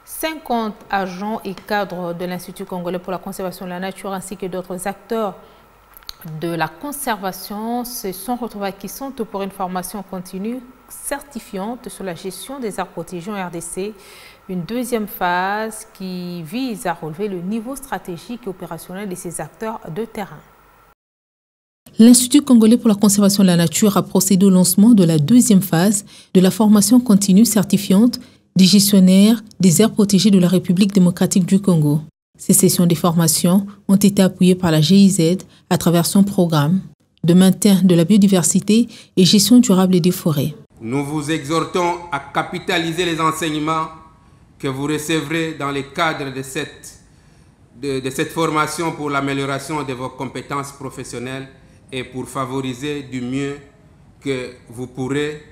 50 agents et cadres de l'Institut congolais pour la conservation de la nature ainsi que d'autres acteurs de la conservation se sont retrouvés à Kisonto pour une formation continue certifiante sur la gestion des aires protégées en RDC, une deuxième phase qui vise à relever le niveau stratégique et opérationnel de ces acteurs de terrain. L'Institut congolais pour la conservation de la nature a procédé au lancement de la deuxième phase de la formation continue certifiante des gestionnaires des aires protégées de la République démocratique du Congo. Ces sessions de formation ont été appuyées par la GIZ à travers son programme de maintien de la biodiversité et gestion durable des forêts. Nous vous exhortons à capitaliser les enseignements que vous recevrez dans le cadre de cette formation pour l'amélioration de vos compétences professionnelles et pour favoriser du mieux que vous pourrez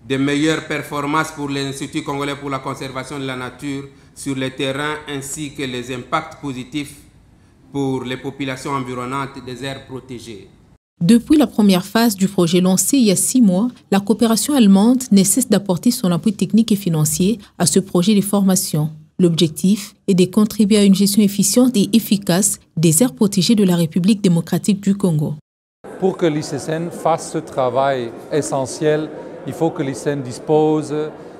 de meilleures performances pour l'Institut congolais pour la conservation de la nature sur le terrain ainsi que les impacts positifs pour les populations environnantes des aires protégées. Depuis la première phase du projet lancé il y a 6 mois, la coopération allemande ne cesse d'apporter son appui technique et financier à ce projet de formation. L'objectif est de contribuer à une gestion efficiente et efficace des aires protégées de la République démocratique du Congo. Pour que l'ICCN fasse ce travail essentiel, il faut que l'ICCN dispose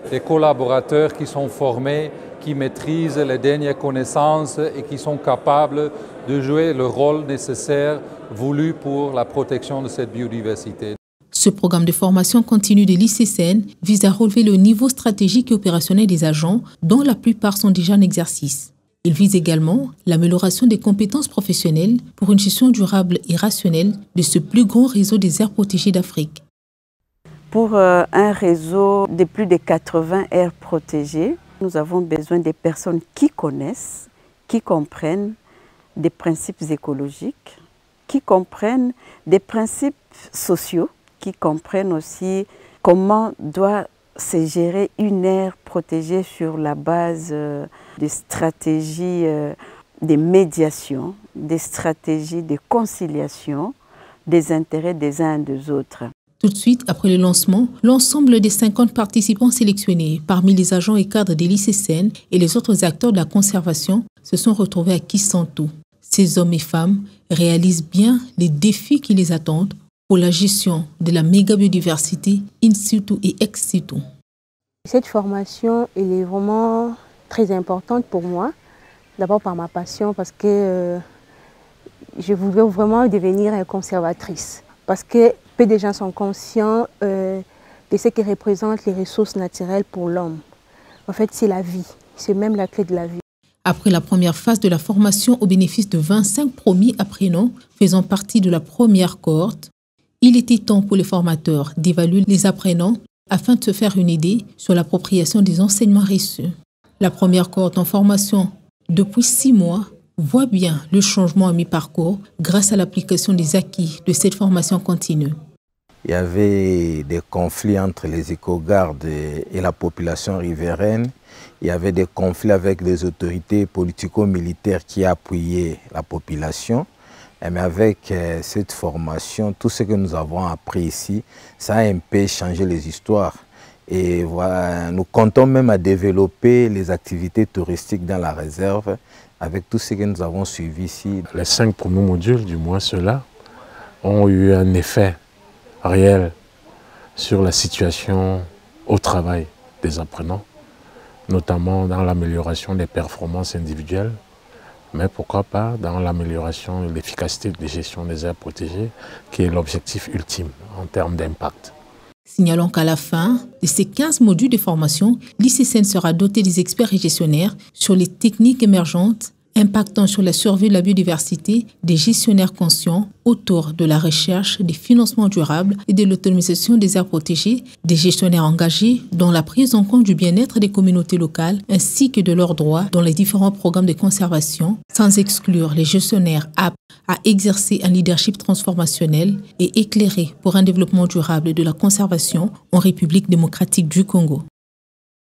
des collaborateurs qui sont formés, qui maîtrisent les dernières connaissances et qui sont capables de jouer le rôle nécessaire voulu pour la protection de cette biodiversité. Ce programme de formation continue de l'ICCN vise à relever le niveau stratégique et opérationnel des agents, dont la plupart sont déjà en exercice. Il vise également l'amélioration des compétences professionnelles pour une gestion durable et rationnelle de ce plus grand réseau des aires protégées d'Afrique. Pour un réseau de plus de 80 aires protégées, nous avons besoin des personnes qui connaissent, qui comprennent des principes écologiques, qui comprennent des principes sociaux, qui comprennent aussi comment doit se gérer une aire protégée sur la base des stratégies de médiation, des stratégies de conciliation des intérêts des uns et des autres. Tout de suite après le lancement, l'ensemble des 50 participants sélectionnés parmi les agents et cadres de l'ICCN et les autres acteurs de la conservation se sont retrouvés à Kisonto. Ces hommes et femmes réalisent bien les défis qui les attendent pour la gestion de la méga-biodiversité in situ et ex situ. Cette formation elle est vraiment très importante pour moi, d'abord par ma passion parce que je voulais vraiment devenir conservatrice. Parce que peu de gens sont conscients de ce que représentent les ressources naturelles pour l'homme. En fait, c'est la vie, c'est même la clé de la vie. Après la première phase de la formation au bénéfice de 25 premiers apprenants faisant partie de la première cohorte, il était temps pour les formateurs d'évaluer les apprenants afin de se faire une idée sur l'appropriation des enseignements reçus. La première cohorte en formation depuis 6 mois voit bien le changement à mi-parcours grâce à l'application des acquis de cette formation continue. Il y avait des conflits entre les éco-gardes et la population riveraine. Il y avait des conflits avec les autorités politico-militaires qui appuyaient la population. Mais avec cette formation, tout ce que nous avons appris ici, ça a un peu changé les histoires. Et voilà, nous comptons même à développer les activités touristiques dans la réserve avec tout ce que nous avons suivi ici. Les 5 premiers modules, du moins ceux-là, ont eu un effet réel sur la situation au travail des apprenants, notamment dans l'amélioration des performances individuelles, mais pourquoi pas dans l'amélioration de l'efficacité de gestion des aires protégées, qui est l'objectif ultime en termes d'impact. Signalons qu'à la fin de ces 15 modules de formation, l'ICCN sera doté des experts et gestionnaires sur les techniques émergentes impactant sur la survie de la biodiversité, des gestionnaires conscients autour de la recherche, des financements durables et de l'autonomisation des aires protégées, des gestionnaires engagés dans la prise en compte du bien-être des communautés locales ainsi que de leurs droits dans les différents programmes de conservation, sans exclure les gestionnaires aptes à exercer un leadership transformationnel et éclairé pour un développement durable de la conservation en République démocratique du Congo.